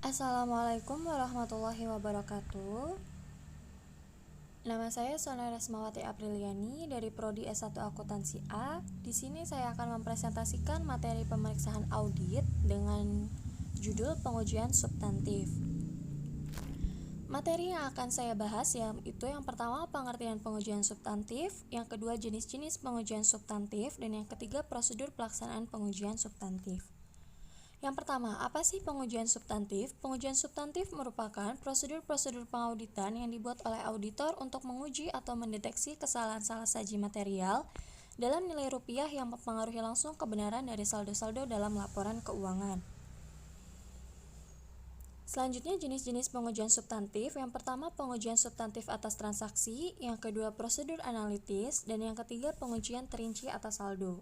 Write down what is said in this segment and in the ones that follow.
Assalamualaikum warahmatullahi wabarakatuh. Nama saya Sona Resmawati Apriliani dari Prodi S1 Akuntansi A. Di sini saya akan mempresentasikan materi pemeriksaan audit dengan judul pengujian substantif. Materi yang akan saya bahas yaitu yang pertama pengertian pengujian substantif, yang kedua jenis-jenis pengujian substantif, dan yang ketiga prosedur pelaksanaan pengujian substantif. Yang pertama, apa sih pengujian substantif? Pengujian substantif merupakan prosedur-prosedur pengauditan yang dibuat oleh auditor untuk menguji atau mendeteksi kesalahan salah saji material dalam nilai rupiah yang mempengaruhi langsung kebenaran dari saldo-saldo dalam laporan keuangan. Selanjutnya jenis-jenis pengujian substantif. Yang pertama pengujian substantif atas transaksi, yang kedua prosedur analitis, dan yang ketiga pengujian terinci atas saldo.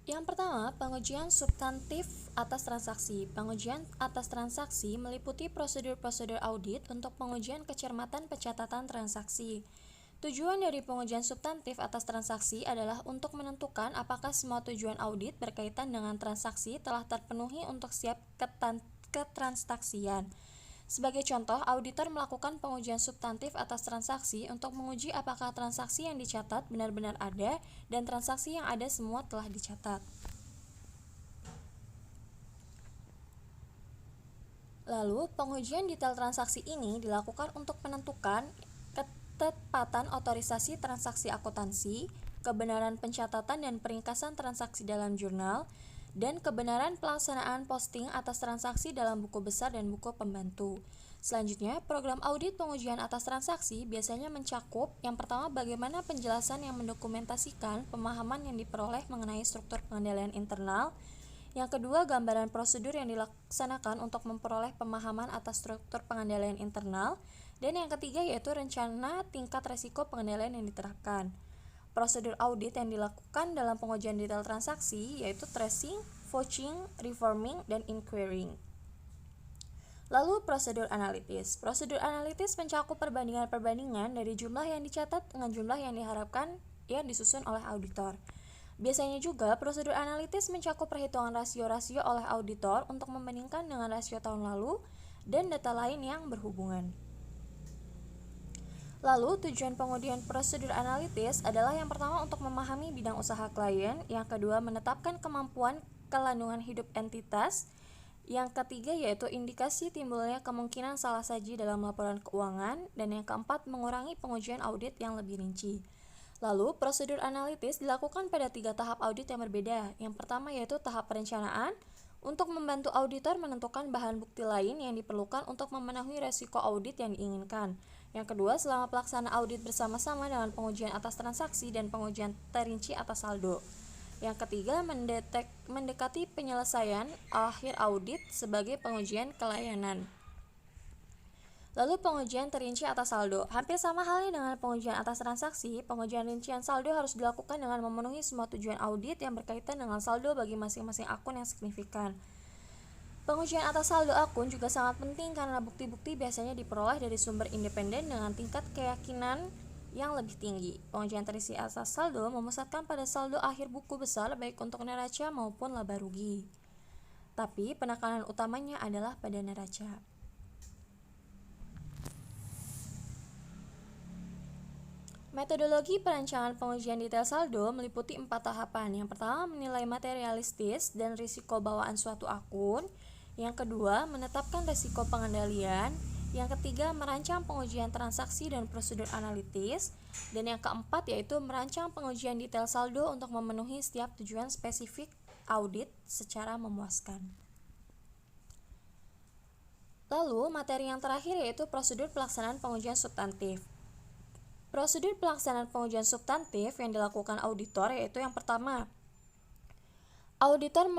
Yang pertama, pengujian substantif atas transaksi. Pengujian atas transaksi meliputi prosedur-prosedur audit untuk pengujian kecermatan pencatatan transaksi. Tujuan dari pengujian substantif atas transaksi adalah untuk menentukan apakah semua tujuan audit berkaitan dengan transaksi telah terpenuhi untuk setiap ketransaksian. Sebagai contoh, auditor melakukan pengujian substantif atas transaksi untuk menguji apakah transaksi yang dicatat benar-benar ada dan transaksi yang ada semua telah dicatat. Lalu, pengujian detail transaksi ini dilakukan untuk menentukan ketepatan otorisasi transaksi akuntansi, kebenaran pencatatan dan peringkasan transaksi dalam jurnal, dan kebenaran pelaksanaan posting atas transaksi dalam buku besar dan buku pembantu. Selanjutnya, program audit pengujian atas transaksi biasanya mencakup yang pertama bagaimana penjelasan yang mendokumentasikan pemahaman yang diperoleh mengenai struktur pengendalian internal, yang kedua gambaran prosedur yang dilaksanakan untuk memperoleh pemahaman atas struktur pengendalian internal, dan yang ketiga yaitu rencana tingkat resiko pengendalian yang diterapkan. Prosedur audit yang dilakukan dalam pengujian detail transaksi yaitu tracing, vouching, reforming, dan inquiring. Lalu prosedur analitis. Prosedur analitis mencakup perbandingan-perbandingan dari jumlah yang dicatat dengan jumlah yang diharapkan yang disusun oleh auditor. Biasanya juga prosedur analitis mencakup perhitungan rasio-rasio oleh auditor untuk membandingkan dengan rasio tahun lalu dan data lain yang berhubungan. Lalu, tujuan pengujian prosedur analitis adalah yang pertama untuk memahami bidang usaha klien, yang kedua menetapkan kemampuan kelandungan hidup entitas, yang ketiga yaitu indikasi timbulnya kemungkinan salah saji dalam laporan keuangan, dan yang keempat mengurangi pengujian audit yang lebih rinci. Lalu, prosedur analitis dilakukan pada 3 tahap audit yang berbeda. Yang pertama yaitu tahap perencanaan, untuk membantu auditor menentukan bahan bukti lain yang diperlukan untuk memenuhi resiko audit yang diinginkan. Yang kedua, selama pelaksana audit bersama-sama dengan pengujian atas transaksi dan pengujian terinci atas saldo. Yang ketiga, mendekati penyelesaian akhir audit sebagai pengujian kelayanan. Lalu pengujian terinci atas saldo. Hampir sama halnya dengan pengujian atas transaksi, pengujian rincian saldo harus dilakukan dengan memenuhi semua tujuan audit yang berkaitan dengan saldo bagi masing-masing akun yang signifikan. Pengujian atas saldo akun juga sangat penting karena bukti-bukti biasanya diperoleh dari sumber independen dengan tingkat keyakinan yang lebih tinggi. Pengujian terinci atas saldo memusatkan pada saldo akhir buku besar baik untuk neraca maupun laba rugi. Tapi penekanan utamanya adalah pada neraca. Metodologi perancangan pengujian detail saldo meliputi 4 tahapan. Yang pertama, menilai materialistis dan risiko bawaan suatu akun. Yang kedua, menetapkan risiko pengendalian. Yang ketiga, merancang pengujian transaksi dan prosedur analitis. Dan yang keempat yaitu merancang pengujian detail saldo untuk memenuhi setiap tujuan spesifik audit secara memuaskan. Lalu, materi yang terakhir yaitu prosedur pelaksanaan pengujian substantif. Prosedur pelaksanaan pengujian substantif yang dilakukan auditor yaitu yang pertama, auditor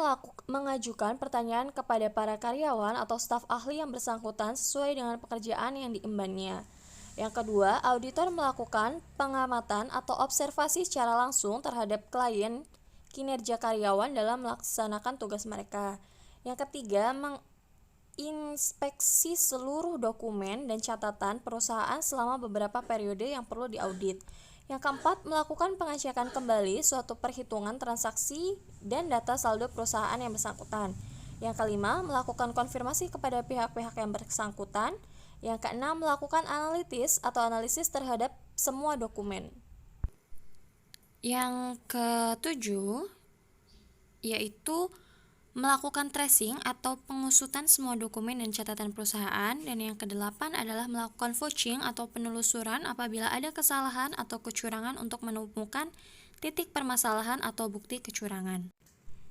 mengajukan pertanyaan kepada para karyawan atau staf ahli yang bersangkutan sesuai dengan pekerjaan yang diembannya. Yang kedua, auditor melakukan pengamatan atau observasi secara langsung terhadap klien kinerja karyawan dalam melaksanakan tugas mereka. Yang ketiga, inspeksi seluruh dokumen dan catatan perusahaan selama beberapa periode yang perlu diaudit. Yang keempat, melakukan pengecekan kembali suatu perhitungan transaksi dan data saldo perusahaan yang bersangkutan. Yang kelima, melakukan konfirmasi kepada pihak-pihak yang bersangkutan. Yang keenam, melakukan analisis terhadap semua dokumen. Yang ketujuh, yaitu melakukan tracing atau pengusutan semua dokumen dan catatan perusahaan. Dan yang kedelapan adalah melakukan vouching atau penelusuran apabila ada kesalahan atau kecurangan untuk menemukan titik permasalahan atau bukti kecurangan.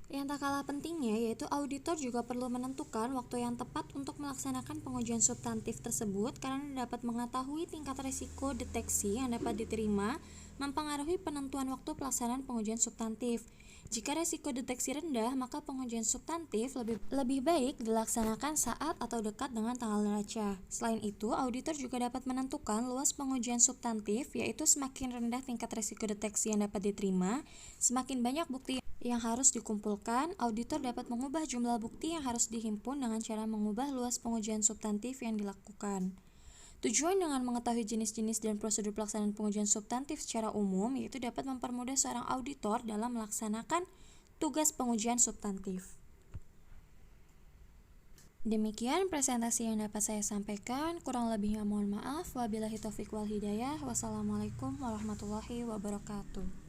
Yang tak kalah pentingnya yaitu auditor juga perlu menentukan waktu yang tepat untuk melaksanakan pengujian substantif tersebut karena dapat mengetahui tingkat risiko deteksi yang dapat diterima mempengaruhi penentuan waktu pelaksanaan pengujian substantif. Jika risiko deteksi rendah, maka pengujian substantif lebih baik dilaksanakan saat atau dekat dengan tanggal neraca. Selain itu, auditor juga dapat menentukan luas pengujian substantif, yaitu semakin rendah tingkat risiko deteksi yang dapat diterima, semakin banyak bukti yang harus dikumpulkan. Auditor dapat mengubah jumlah bukti yang harus dihimpun dengan cara mengubah luas pengujian substantif yang dilakukan. Tujuan dengan mengetahui jenis-jenis dan prosedur pelaksanaan pengujian substantif secara umum yaitu dapat mempermudah seorang auditor dalam melaksanakan tugas pengujian substantif. Demikian presentasi yang dapat saya sampaikan, kurang lebihnya mohon maaf. Wabillahi taufiq wal hidayah. Wassalamualaikum warahmatullahi wabarakatuh.